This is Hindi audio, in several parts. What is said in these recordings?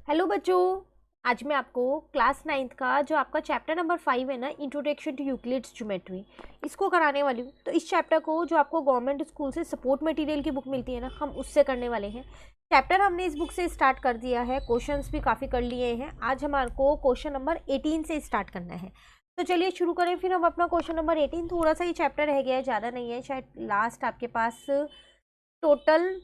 हेलो बच्चों। आज मैं आपको क्लास 9th का जो आपका चैप्टर नंबर 5 है ना, इंट्रोडक्शन टू यूक्लिड्स ज्योमेट्री, इसको कराने वाली हूँ। तो इस चैप्टर को जो आपको गवर्नमेंट स्कूल से सपोर्ट मटेरियल की बुक मिलती है ना, हम उससे करने वाले हैं। चैप्टर हमने इस बुक से स्टार्ट कर दिया है, क्वेश्चंस भी काफ़ी कर लिए हैं। आज हमारे को क्वेश्चन नंबर 18 से स्टार्ट करना है। तो चलिए शुरू करें फिर हम अपना क्वेश्चन नंबर 18। थोड़ा सा ही चैप्टर रह गया है, ज़्यादा नहीं है। शायद लास्ट आपके पास टोटल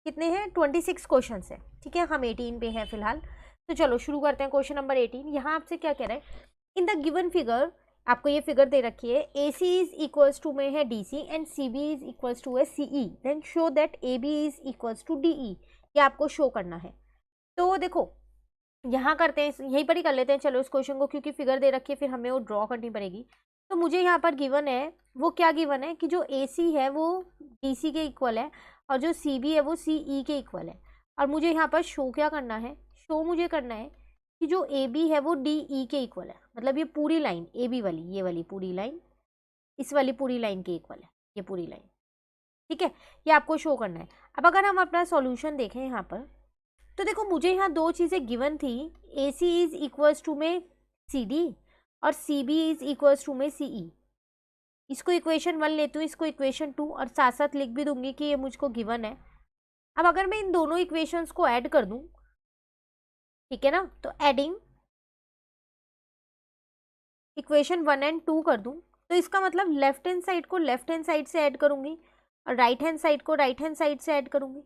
कितने हैं, 26 क्वेश्चन है। ठीक है, हम 18 पे हैं फिलहाल। तो चलो शुरू करते हैं क्वेश्चन नंबर 18। यहाँ आपसे क्या कह रहा है, इन द गिवन फिगर, आपको ये फिगर दे रखी है, A C is equals to में है D C and C B is equals to है C E, then show that A B is equals to D E. ये आपको शो करना है। तो देखो यहाँ करते हैं, यहीं पर ही कर लेते हैं चलो इस क्वेश्चन को, क्योंकि फिगर दे रखी है फिर हमें वो ड्रॉ करनी पड़ेगी। तो मुझे यहाँ पर गिवन है, वो क्या गिवन है कि जो ए सी है वो डी सी के इक्वल है और जो सी बी है वो सी ई के इक्वल है। और मुझे यहाँ पर शो क्या करना है, शो मुझे करना है कि जो ए बी है वो डी ई के इक्वल है। मतलब ये पूरी लाइन ए बी वाली, ये वाली पूरी लाइन इस वाली पूरी लाइन के इक्वल है, ये पूरी लाइन। ठीक है, ये आपको शो करना है। अब अगर हम अपना सॉल्यूशन देखें यहाँ पर, तो देखो मुझे यहाँ दो चीज़ें गिवन थी, A C is equals to में सी डी और C B is equals to में सी ई। इसको इक्वेशन 1 लेती हूँ, इसको इक्वेशन 2, और साथ साथ लिख भी दूंगी कि ये मुझको गिवन है। अब अगर मैं इन दोनों इक्वेशंस को ऐड कर दूं, ठीक है ना, तो एडिंग इक्वेशन 1 एंड 2 कर दूं, तो इसका मतलब लेफ्ट हैंड साइड को लेफ्ट हैंड साइड से ऐड करूंगी और राइट हैंड साइड को राइट हैंड साइड से ऐड करूंगी।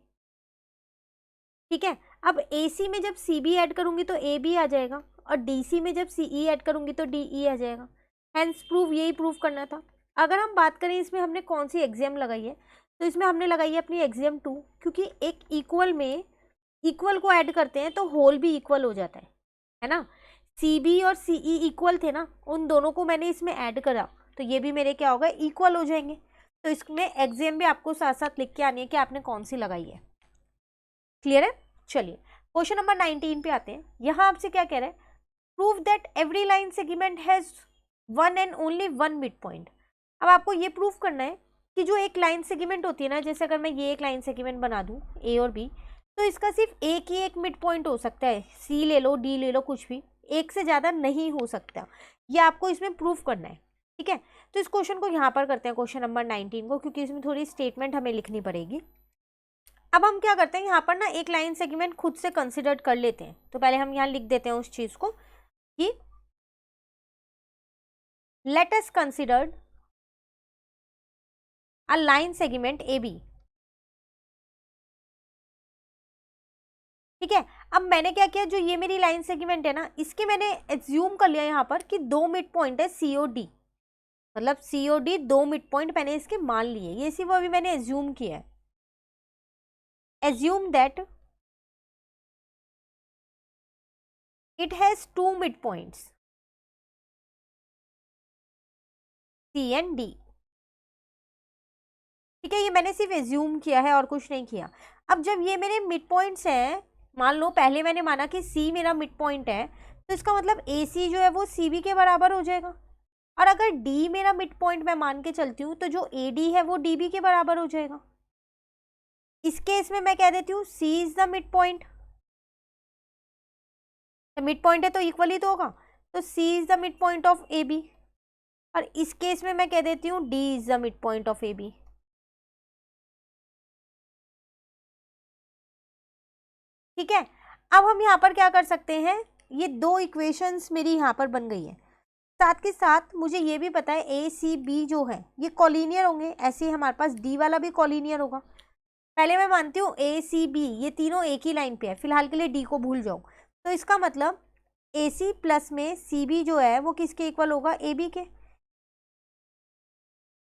ठीक है, अब ए सी में जब सी बी ऐड करूंगी तो ए बी आ जाएगा, और डी सी में जब सी ई ऐड करूंगी तो डी ई आ जाएगा। हैंस प्रूव, यही प्रूव करना था। अगर हम बात करें इसमें हमने कौन सी एग्जाम लगाई है, तो इसमें हमने लगाई है अपनी एग्जाम 2, क्योंकि एक इक्वल में इक्वल को ऐड करते हैं तो होल भी इक्वल हो जाता है ना। सी बी और सी ई इक्वल थे ना, उन दोनों को मैंने इसमें ऐड करा तो ये भी मेरे क्या होगा, इक्वल हो जाएंगे। तो इसमें एग्जाम भी आपको साथ साथ लिख के आनी है कि आपने कौन सी लगाई है। क्लियर है। चलिए क्वेश्चन नंबर 19 पे आते हैं। यहाँ आपसे क्या कह रहा है, prove that every line segment has one and only one mid point. अब आपको ये प्रूव करना है कि जो एक लाइन सेगमेंट होती है ना, जैसे अगर मैं ये एक लाइन सेगमेंट बना दूं ए और बी, तो इसका सिर्फ एक ही एक मिड पॉइंट हो सकता है। सी ले लो, डी ले लो, कुछ भी, एक से ज़्यादा नहीं हो सकता। ये आपको इसमें प्रूव करना है। ठीक है, तो इस क्वेश्चन को यहाँ पर करते हैं, क्वेश्चन नंबर 19 को, क्योंकि इसमें थोड़ी स्टेटमेंट हमें लिखनी पड़ेगी। अब हम क्या करते हैं, यहाँ पर ना एक लाइन सेगमेंट खुद से कंसिडर कर लेते हैं। तो पहले हम यहाँ लिख देते हैं उस चीज़ को कि let us considered a line segment A B. ठीक है, अब मैंने क्या किया, जो ये मेरी लाइन सेगमेंट है ना, इसके मैंने एज्यूम कर लिया यहाँ पर कि दो मिड पॉइंट है सी ओ डी। मतलब सी ओ डी दो मिड पॉइंट मैंने इसके मान लिए, ये सिर्फ अभी मैंने एज्यूम किया है। Assume that it has two mid points C and D. ठीक है, ये मैंने सिर्फ एज्यूम किया है और कुछ नहीं किया। अब जब ये मेरे मिड पॉइंट्स हैं, मान लो पहले मैंने माना कि सी मेरा मिड पॉइंट है, तो इसका मतलब ए सी जो है वो सी बी के बराबर हो जाएगा। और अगर डी मेरा मिड पॉइंट मैं मान के चलती हूँ, तो जो ए डी है वो डी बी के बराबर हो जाएगा। इस केस में मैं कह देती हूँ C is the mid point. Mid point है तो इक्वल ही तो होगा, तो C is the mid point of A B. और इस केस में मैं कह देती हूँ D is the mid point of A B. ठीक है, अब हम यहाँ पर क्या कर सकते हैं, ये दो इक्वेशंस मेरी यहाँ पर बन गई है। साथ के साथ मुझे ये भी पता है ए सी बी जो है ये कॉलिनियर होंगे, ऐसे ही हमारे पास डी वाला भी कॉलिनियर होगा। पहले मैं मानती हूँ ए सी बी ये तीनों एक ही लाइन पे है, फिलहाल के लिए डी को भूल जाओ। तो इसका मतलब ए सी प्लस में सी बी जो है वो किसके इक्वल होगा, ए बी के।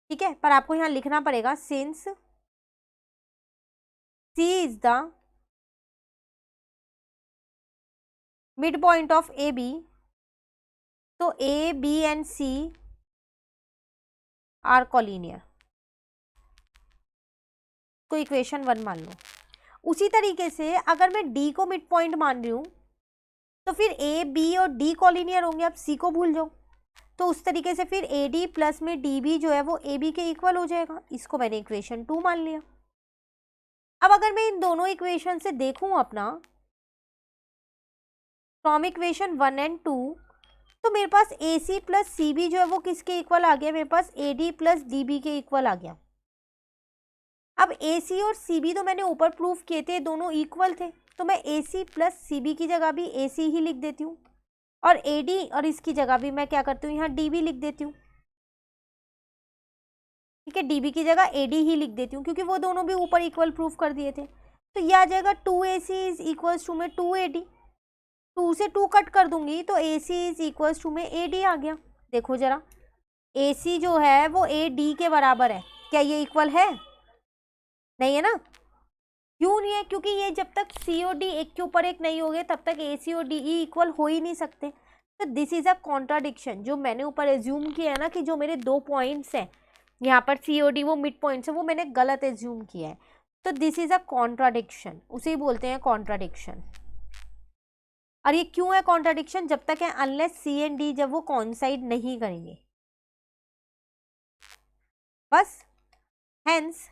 ठीक है, पर आपको यहाँ लिखना पड़ेगा since C is the mid point of A B, तो A B and C are collinear. को इक्वेशन 1 मान लो। उसी तरीके से अगर मैं डी को मिड पॉइंट मान रही हूँ, तो फिर ए बी और डी कॉलिनियर होंगे, अब सी को भूल जाओ। तो उस तरीके से फिर ए डी प्लस में डी बी जो है वो ए बी के इक्वल हो जाएगा। इसको मैंने इक्वेशन 2 मान लिया। अब अगर मैं इन दोनों इक्वेशन से देखूं अपना, फ्रॉम इक्वेशन 1 एंड 2, तो मेरे पास ए सी प्लस सी बी जो है वो किसके इक्वल आ गया, मेरे पास A D plus D B के इक्वल आ गया। अब ए सी और सी बी तो मैंने ऊपर प्रूफ किए थे, दोनों इक्वल थे, तो मैं ए सी प्लस सी बी की जगह भी ए सी ही लिख देती हूँ, और ए डी और इसकी जगह भी मैं क्या करती हूँ, यहाँ डी बी लिख देती हूँ। ठीक है, डी बी की जगह ए डी ही लिख देती हूँ, क्योंकि वो दोनों भी ऊपर इक्वल प्रूफ कर दिए थे। तो ये आ जाएगा 2ac इज इक्वल्स टू में 2ad, 2 से 2 कट कर दूंगी तो ac इज इक्वल्स टू में ad आ गया। देखो जरा, ac जो है वो ad के बराबर है, क्या ये इक्वल है? नहीं है ना। क्यों नहीं है? क्योंकि ये जब तक c और d एक के ऊपर एक नहीं हो गए तब तक ac और de इक्वल हो ही नहीं सकते। तो दिस इज अ कॉन्ट्राडिक्शन। जो मैंने ऊपर एज्यूम किया है ना कि जो मेरे 2 पॉइंट्स हैं यहाँ पर c और d वो मिड पॉइंट्स है, वो मैंने गलत एज्यूम किया है। तो दिस इज अ कॉन्ट्राडिक्शन, उसे बोलते हैं कॉन्ट्राडिक्शन। और ये क्यों है कॉन्ट्राडिक्शन? जब तक है अनलेस सी एंड डी जब वो कॉन्साइड नहीं करेंगे, बस। Hence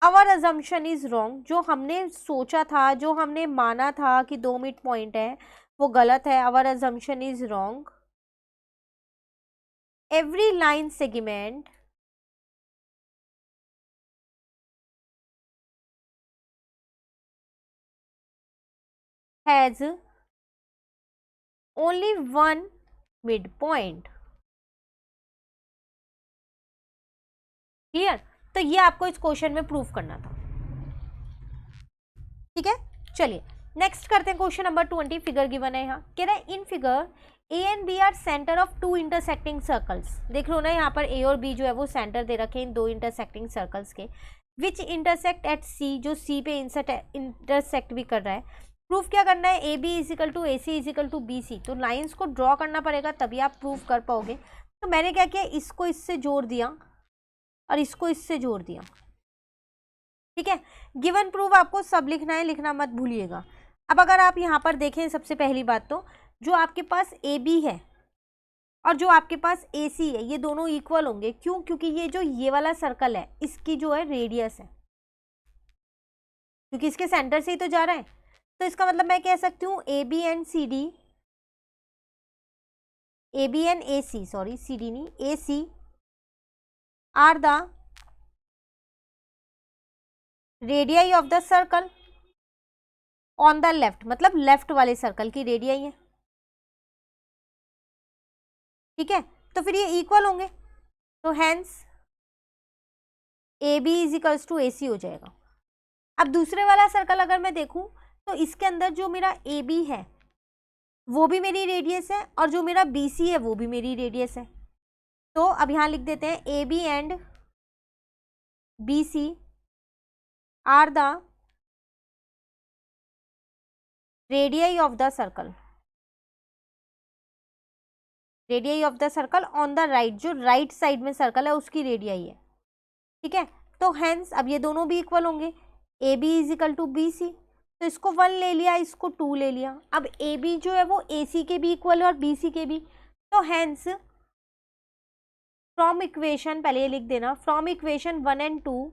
our assumption is wrong. जो हमने सोचा था, जो हमने माना था कि 2 मिड पॉइंट है, वो गलत है। Our assumption is wrong. Every line segment has only 1 mid point. Clear? तो ये आपको इस क्वेश्चन में प्रूव करना था। ठीक है, चलिए नेक्स्ट करते हैं क्वेश्चन नंबर 20। फिगर गिवन है, यहाँ कह रहा है in figure A and B are centre of 2 intersecting circles. देख लो ना, यहाँ पर ए और बी जो है वो सेंटर दे रखे हैं इन 2 इंटरसेक्टिंग सर्कल्स के, विच इंटरसेक्ट एट सी, जो सी पे इंटरसेक्ट भी कर रहा है। प्रूफ क्या करना है? A B is equal to A C is equal to B C. तो लाइन्स को ड्रॉ करना पड़ेगा तभी आप प्रूफ कर पाओगे। तो मैंने क्या किया, इसको इससे जोड़ दिया और इसको इससे जोड़ दिया। ठीक है, गिवन प्रूफ आपको सब लिखना है, लिखना मत भूलिएगा। अब अगर आप यहाँ पर देखें, सबसे पहली बात तो जो आपके पास ए बी है और जो आपके पास ए सी है, ये दोनों इक्वल होंगे। क्यों? क्योंकि ये जो ये वाला सर्कल है इसकी जो है रेडियस है, क्योंकि इसके सेंटर से ही तो जा रहा है। तो इसका मतलब मैं कह सकती हूँ A B and C D, A B and A C, sorry C D नहीं, A C are the radii of the circle on the left, मतलब लेफ्ट वाले सर्कल की रेडियाई है। ठीक है, तो फिर ये इक्वल होंगे, तो hence A B is equals to A C हो जाएगा। अब दूसरे वाला सर्कल अगर मैं देखूं तो इसके अंदर जो मेरा ए बी है वो भी मेरी रेडियस है और जो मेरा बी सी है वो भी मेरी रेडियस है। तो अब यहां लिख देते हैं A B and B C are the radii of the circle, radii of the circle on the right, जो राइट साइड में सर्कल है उसकी रेडियाई है। ठीक है, तो हेंस अब ये दोनों भी इक्वल होंगे, A B is equal to B C. तो इसको 1 ले लिया, इसको 2 ले लिया। अब ए बी जो है वो ए सी के भी इक्वल है और बी सी के भी। तो हेंस फ्रॉम इक्वेशन, पहले ये लिख देना, from equation 1 and 2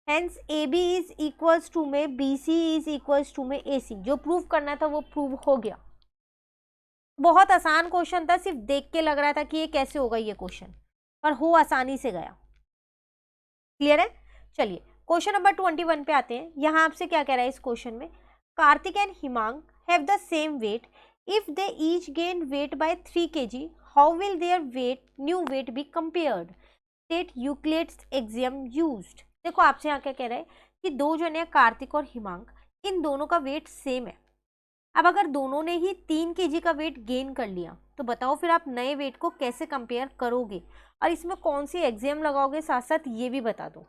hence A B is equals to में B C is equals to में ए सी। जो प्रूव करना था वो प्रूव हो गया। बहुत आसान क्वेश्चन था, सिर्फ देख के लग रहा था कि ये कैसे होगा ये क्वेश्चन, पर हो आसानी से गया। क्लियर है? चलिए क्वेश्चन नंबर 21 पे आते हैं। यहाँ आपसे क्या कह रहा है इस क्वेश्चन में, Kartik and Himank have the same weight, if they each gain weight by 3 kg, how will their weight new weight be compared, state Euclid's axiom used. देखो आपसे यहाँ क्या कह रहा है कि 2 जने हैं, कार्तिक और हिमांक, इन दोनों का वेट सेम है। अब अगर दोनों ने ही 3 kg का वेट गेन कर लिया तो बताओ फिर आप नए वेट को कैसे कंपेयर करोगे और इसमें कौन सी एक्सियम लगाओगे, साथ साथ ये भी बता दो।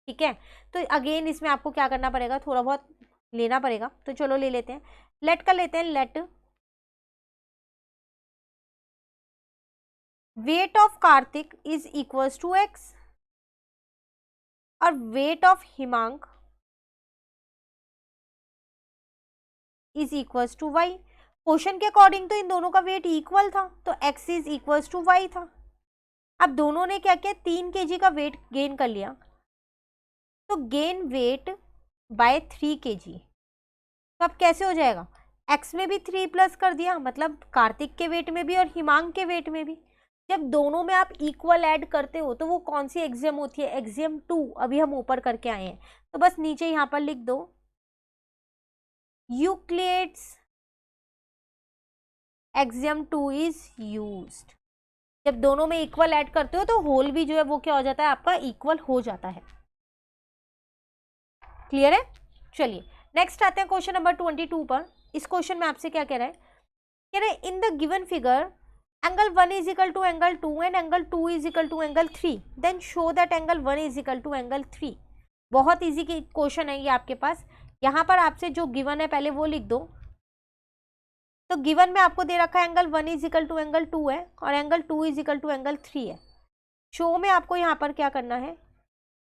ठीक है, तो अगेन इसमें आपको क्या करना पड़ेगा, थोड़ा बहुत लेना पड़ेगा। तो चलो ले लेते हैं, लेट कर लेते हैं। Let weight of Kartik is equals to x और weight of Himank is equals to y. Question के अकॉर्डिंग तो इन दोनों का वेट इक्वल था, तो x is equals to y था। अब दोनों ने क्या किया, 3 kg का वेट गेन कर लिया, तो गेन वेट बाय 3 kg। तो अब कैसे हो जाएगा, x में भी 3 प्लस कर दिया, मतलब कार्तिक के वेट में भी और हिमांक के वेट में भी। जब दोनों में आप इक्वल ऐड करते हो तो वो कौन सी एक्सियम होती है, एक्सियम 2। अभी हम ऊपर करके आए हैं, तो बस नीचे यहाँ पर लिख दो यूक्लिड्स एक्सियम 2 इज यूज्ड। जब दोनों में इक्वल ऐड करते हो तो होल भी जो है वो क्या हो जाता है, आपका इक्वल हो जाता है। क्लियर है? चलिए नेक्स्ट आते हैं क्वेश्चन नंबर 22 पर। इस क्वेश्चन में आपसे क्या कह रहा है, कह रहा है in the given figure angle 1 is equal to angle 2 and angle 2 is equal to angle 3, then show that angle 1 is equal to angle 3। बहुत इजी की क्वेश्चन है ये आपके पास। यहाँ पर आपसे जो गिवन है पहले वो लिख दो। तो गिवन में आपको दे रखा है angle 1 is equal to angle 2 है और angle 2 is equal to angle 3 है। शो में आपको यहाँ पर क्या करना है,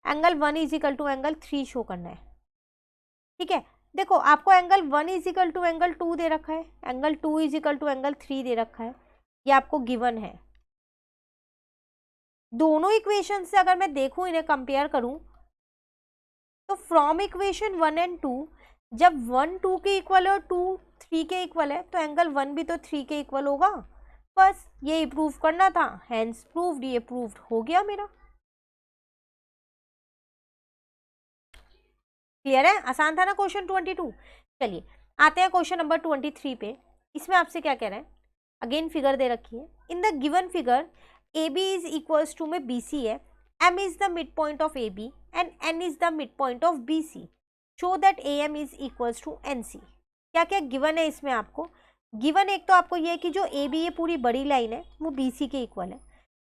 angle 1 is equal to angle 3 show करना है। ठीक है, देखो आपको angle 1 is equal to angle 2 दे रखा है, angle 2 is equal to angle 3 दे रखा है, ये आपको गिवन है। दोनों इक्वेशन से अगर मैं देखूं, इन्हें कंपेयर करूं, तो फ्रॉम इक्वेशन 1 एंड 2 जब 1 2 के इक्वल है और 2 3 के इक्वल है तो एंगल 1 भी तो 3 के इक्वल होगा। बस ये प्रूव करना था, हेंस प्रूव्ड, ये प्रूव्ड हो गया मेरा। क्लियर है? आसान था ना क्वेश्चन 22। चलिए आते हैं क्वेश्चन नंबर 23 पे। इसमें आपसे क्या कह रहा है, अगेन फिगर दे रखी है। In the given figure A B is equals to में बी सी है, M is the mid point of A B and N is the mid point of B C, show that A M is equals to N C. क्या क्या गिवन है इसमें आपको, गिवन एक तो आपको ये है कि जो ए बी ये पूरी बड़ी लाइन है वो बी सी के इक्वल है,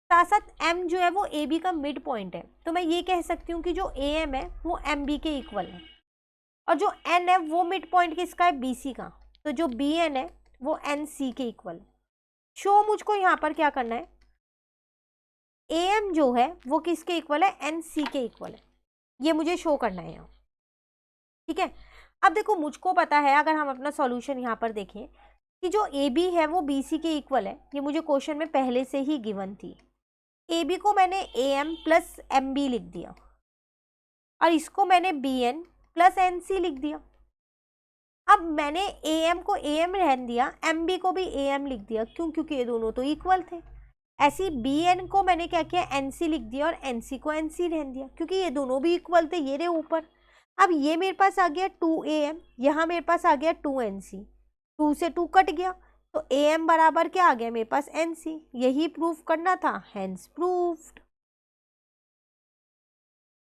साथ साथ एम जो है वो ए बी का मिड पॉइंट है। तो मैं ये कह सकती हूँ कि जो ए एम है वो एम बी के इक्वल है, और जो एन है वो मिड पॉइंट किसका है, बी सी का। तो जो बी एन है वो एन सी के इक्वल। शो मुझको यहाँ पर क्या करना है, ए एम जो है वो किसके इक्वल है, एन सी के इक्वल है, ये मुझे शो करना है यहाँ। ठीक है, अब देखो मुझको पता है, अगर हम अपना सॉल्यूशन यहाँ पर देखें कि जो ए बी है वो बी सी के इक्वल है, ये मुझे क्वेश्चन में पहले से ही गिवन थी। ए बी को मैंने A M plus M B लिख दिया और इसको मैंने B N plus N C लिख दिया। अब मैंने ए एम को ए एम रहने दिया, एम बी को भी ए एम लिख दिया, क्यों, क्योंकि ये दोनों तो इक्वल थे। ऐसी बी एन को मैंने क्या किया, एन सी लिख दिया, और एन सी को एन सी रहने दिया, क्योंकि ये दोनों भी इक्वल थे, ये रहे ऊपर। अब ये मेरे पास आ गया 2 ए एम, यहाँ मेरे पास आ गया 2 एन सी, 2 से 2 कट गया, तो ए एम बराबर क्या आ गया मेरे पास, एन सी। यही प्रूफ करना था, हेंस प्रूफ्ड।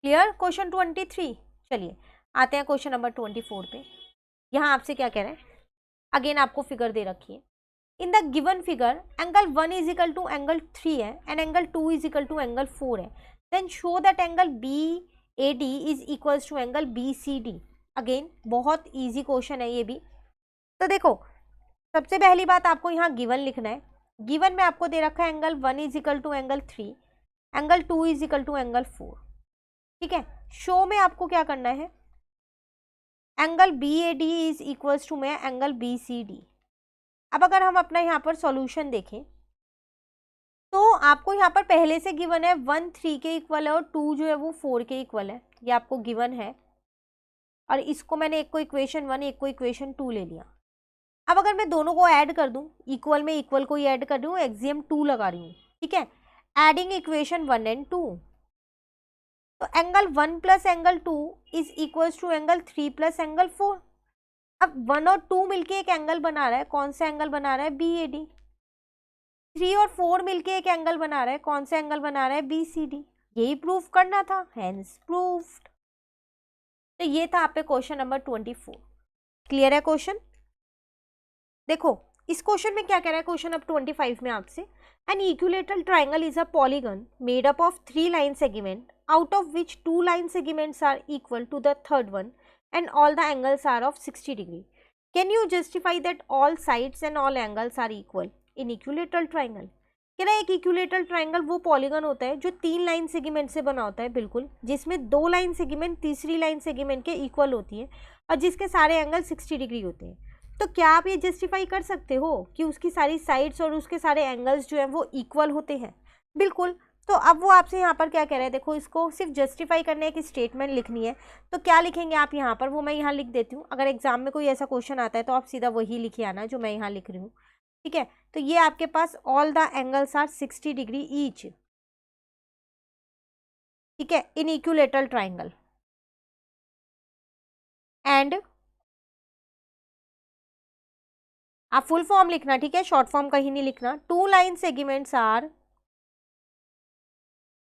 क्लियर? क्वेश्चन 23। चलिए आते हैं क्वेश्चन नंबर 24 पे। यहाँ आपसे क्या कह रहे हैं, अगेन आपको फिगर दे रखी है। In the given figure angle 1 is equal to angle 3 है and angle 2 is equal to angle 4 है, then show that angle B A D is equals to angle B C D. Again बहुत इजी क्वेश्चन है ये भी। तो देखो सबसे पहली बात आपको यहाँ गिवन लिखना है। गिवन में आपको दे रखा है angle 1 is equal to angle 3, angle 2 is equal to angle 4। ठीक है, शो में आपको क्या करना है, angle B A D is equals to में एंगल बी सी डी। अब अगर हम अपना यहाँ पर सॉल्यूशन देखें तो आपको यहाँ पर पहले से गिवन है 1 3 के इक्वल है और 2 जो है वो 4 के इक्वल है, ये आपको गिवन है। और इसको मैंने एक को इक्वेशन 1 एक को इक्वेशन 2 ले लिया। अब अगर मैं दोनों को ऐड कर दूं, इक्वल में इक्वल को ही ऐड कर दूं, एक्सियम 2 लगा रही हूँ। ठीक है, एडिंग इक्वेशन 1 एंड 2, तो angle 1 plus angle 2 is equals to angle 3 plus angle 4। अब 1 और 2 मिलके एक एंगल बना रहा है, कौन सा एंगल बना रहा है, बी ए डी। 3 और 4 मिलके एक एंगल बना रहा है, कौन सा एंगल बना रहा है, बी सी डी। यही प्रूफ करना था, हेंस प्रूफ्ड। तो ये था आप पे क्वेश्चन नंबर 24। क्लियर है क्वेश्चन? देखो इस क्वेश्चन में क्या कह रहा है, क्वेश्चन अब 25 में आपसे, N equilateral triangle is a polygon made up of 3 line segment out of which 2 line segments are equal to the third one and all the angles are of 60 degree. Can you justify that all sides and all angles are equal in equilateral triangle? कह रहा है एक इक्विलेटरल ट्राइंगल वो पॉलीगन होता है जो 3 लाइन सेगमेंट से बना होता है, बिल्कुल, जिसमें 2 लाइन सेगमेंट तीसरी लाइन सेगमेंट के इक्वल होती है और जिसके सारे एंगल 60 डिग्री होते हैं। तो क्या आप ये जस्टिफाई कर सकते हो कि उसकी सारी साइड्स और उसके सारे एंगल्स जो हैं वो इक्वल होते हैं? बिल्कुल। तो अब वो आपसे यहाँ पर क्या कह रहे हैं, देखो इसको सिर्फ जस्टिफाई करने की स्टेटमेंट लिखनी है। तो क्या लिखेंगे आप यहाँ पर, वो मैं यहाँ लिख देती हूँ। अगर एग्जाम में कोई ऐसा क्वेश्चन आता है तो आप सीधा वही लिखे आना जो मैं यहाँ लिख रही हूँ, ठीक है। तो ये आपके पास all the angles are 60 degree each, ठीक है, इन इक्विलेटरल ट्राइंगल एंड, आप फुल फॉर्म लिखना, ठीक है, शॉर्ट फॉर्म कहीं नहीं लिखना। 2 line segments are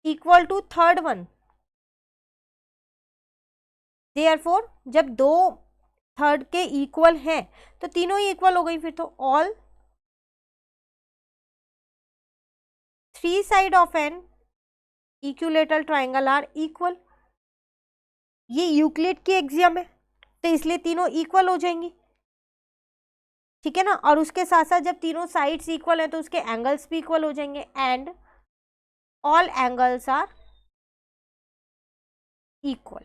equal to third one, therefore जब 2 थर्ड के इक्वल हैं तो तीनों ही इक्वल हो गई फिर तो। All 3 side of an equilateral triangle are equal. ये यूक्लिड की एक्सियम है तो इसलिए तीनों इक्वल हो जाएंगी, ठीक है ना। और उसके साथ साथ जब तीनों साइड्स इक्वल हैं तो उसके एंगल्स भी इक्वल हो जाएंगे। And all angles are equal,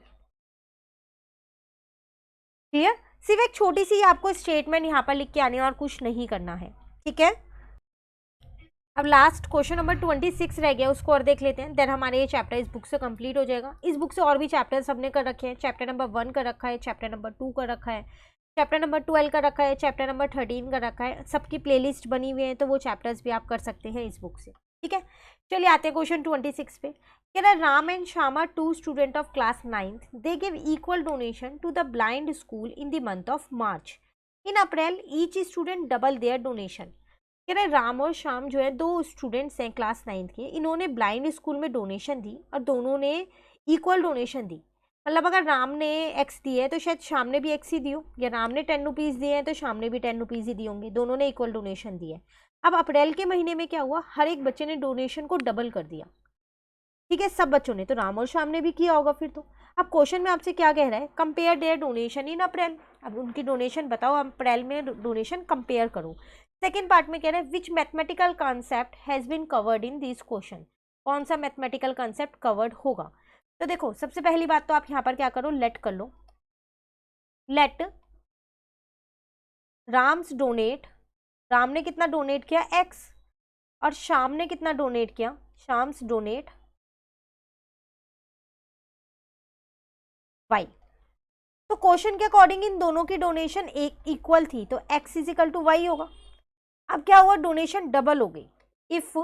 clear. सिर्फ एक छोटी सी आपको स्टेटमेंट यहाँ पर लिख के आनी है और कुछ नहीं करना है, ठीक है। अब लास्ट क्वेश्चन नंबर 26 रह गया, उसको और देख लेते हैं, देन हमारे ये चैप्टर इस बुक से कंप्लीट हो जाएगा। इस बुक से और भी चैप्टर्स हमने कर रखे हैं। चैप्टर नंबर 1 कर रखा है, चैप्टर नंबर 2 कर रखा है, चैप्टर नंबर 12 का रखा है, चैप्टर नंबर 13 का रखा है। सबकी प्लेलिस्ट बनी हुई है तो वो चैप्टर्स भी आप कर सकते हैं इस बुक से, ठीक है। चलिए आते हैं क्वेश्चन 26 पे। कह रहा है Ram and Shyam are 2 student of class 9th, they give equal donation to the blind school in the month of March. In April each student double their donation. कह रहे राम और श्याम जो है 2 स्टूडेंट्स हैं क्लास 9th के, इन्होंने ब्लाइंड स्कूल में डोनेशन दी और दोनों ने इक्वल डोनेशन दी। मतलब अगर राम ने x दिए तो शायद श्याम ने भी x ही दी हो, या राम ने 10 रुपीज़ दिए हैं तो श्याम ने भी 10 रुपीज़ ही दिए होंगे, दोनों ने इक्वल डोनेशन दिए। अब अप्रैल के महीने में क्या हुआ, हर एक बच्चे ने डोनेशन को डबल कर दिया, ठीक है, सब बच्चों ने, तो राम और श्याम ने भी किया होगा फिर तो। अब क्वेश्चन में आपसे क्या कह रहा है, compare their donation in April. अब उनकी डोनेशन बताओ, अप्रैल में डोनेशन कंपेयर करो। सेकेंड पार्ट में कह रहा है which mathematical concept has been covered in this question. कौन सा मैथमेटिकल कॉन्सेप्ट कवर्ड होगा। तो देखो सबसे पहली बात तो आप यहाँ पर क्या करो, लेट कर लो। लेट राम्स डोनेट, राम ने कितना डोनेट किया x, और श्याम ने कितना डोनेट किया, श्याम्स डोनेट y। तो क्वेश्चन के अकॉर्डिंग इन दोनों की डोनेशन एक इक्वल थी तो x इजिकल टू y होगा। अब क्या हुआ, डोनेशन डबल हो गई। इफ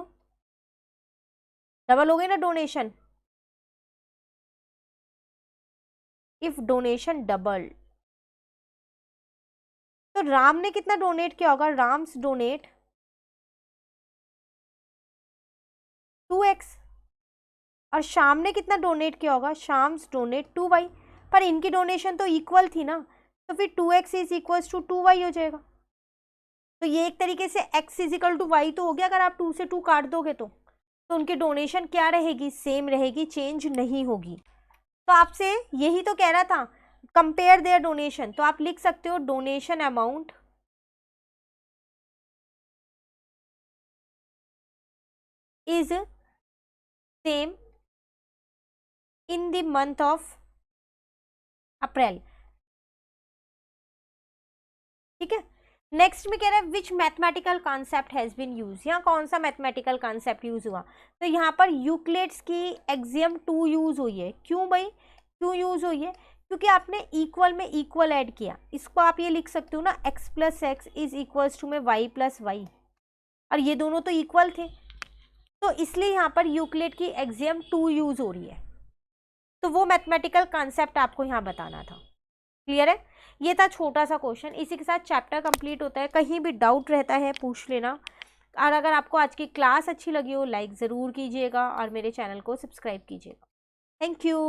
डबल हो गई ना डोनेशन, इफ डोनेशन डबल, तो राम ने कितना डोनेट किया होगा, राम्स डोनेट 2x, और श्याम ने कितना डोनेट किया होगा, श्याम्स डोनेट 2y। पर इनकी डोनेशन तो इक्वल थी ना, तो फिर 2x is equals to 2y हो जाएगा। तो ये एक तरीके से x इजिकल टू y तो हो गया, अगर आप 2 से 2 काट दोगे तो उनकी डोनेशन क्या रहेगी, सेम रहेगी, चेंज नहीं होगी। तो आपसे यही तो कह रहा था, कंपेयर देयर डोनेशन, तो आप लिख सकते हो donation amount is same in the month of April, ठीक है। नेक्स्ट में कह रहा है which mathematical concept has been use. यहाँ कौन सा मैथमेटिकल कॉन्सेप्ट यूज हुआ, तो यहाँ पर यूक्लिड्स की एक्सियम 2 यूज हुई है। क्यों भाई, क्यों यूज हुई है, क्योंकि आपने इक्वल में इक्वल ऐड किया। इसको आप ये लिख सकते हो ना, x plus x is equals to में y प्लस वाई, और ये दोनों तो इक्वल थे, तो इसलिए यहाँ पर यूक्लिड की एक्सियम 2 यूज हो रही है। तो वो मैथमेटिकल कॉन्सेप्ट आपको यहाँ बताना था, क्लियर है। ये था छोटा सा क्वेश्चन, इसी के साथ चैप्टर कंप्लीट होता है। कहीं भी डाउट रहता है पूछ लेना, और अगर आपको आज की क्लास अच्छी लगी हो लाइक ज़रूर कीजिएगा और मेरे चैनल को सब्सक्राइब कीजिएगा। Thank you.